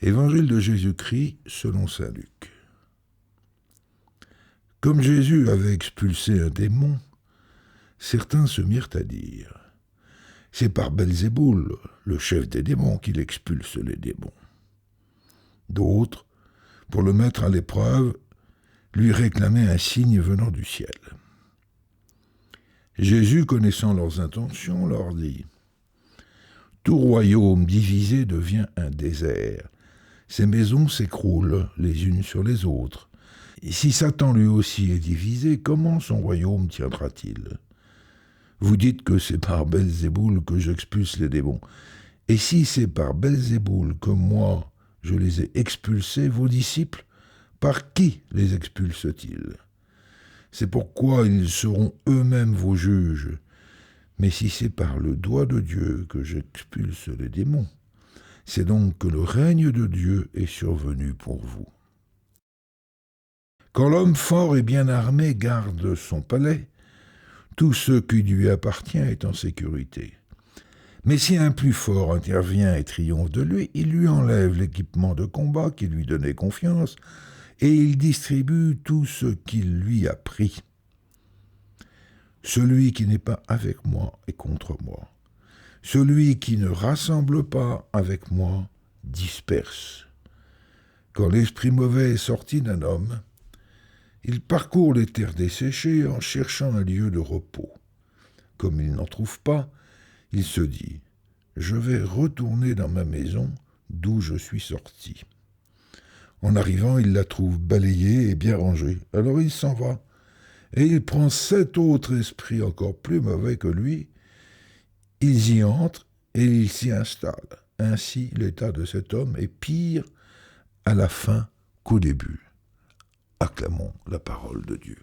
Évangile de Jésus-Christ selon saint Luc. Comme Jésus avait expulsé un démon, certains se mirent à dire « C'est par Belzéboul, le chef des démons, qu'il expulse les démons. » D'autres, pour le mettre à l'épreuve, lui réclamaient un signe venant du ciel. Jésus, connaissant leurs intentions, leur dit « Tout royaume divisé devient un désert. Ces maisons s'écroulent les unes sur les autres. Et si Satan lui aussi est divisé, comment son royaume tiendra-t-il? Vous dites que c'est par Belzéboul que j'expulse les démons. Et si c'est par Belzéboul que moi je les ai expulsés, vos disciples, par qui les expulsent-ils? C'est pourquoi ils seront eux-mêmes vos juges. Mais si c'est par le doigt de Dieu que j'expulse les démons, c'est donc que le règne de Dieu est survenu pour vous. Quand l'homme fort et bien armé garde son palais, tout ce qui lui appartient est en sécurité. Mais si un plus fort intervient et triomphe de lui, il lui enlève l'équipement de combat qui lui donnait confiance et il distribue tout ce qu'il lui a pris. Celui qui n'est pas avec moi est contre moi. Celui qui ne rassemble pas avec moi disperse. Quand l'esprit mauvais est sorti d'un homme, il parcourt les terres desséchées en cherchant un lieu de repos. Comme il n'en trouve pas, il se dit « Je vais retourner dans ma maison d'où je suis sorti. » En arrivant, il la trouve balayée et bien rangée. Alors il s'en va, et il prend 7 autres esprits encore plus mauvais que lui. Ils y entrent et ils s'y installent. Ainsi, l'état de cet homme est pire à la fin qu'au début. Acclamons la parole de Dieu.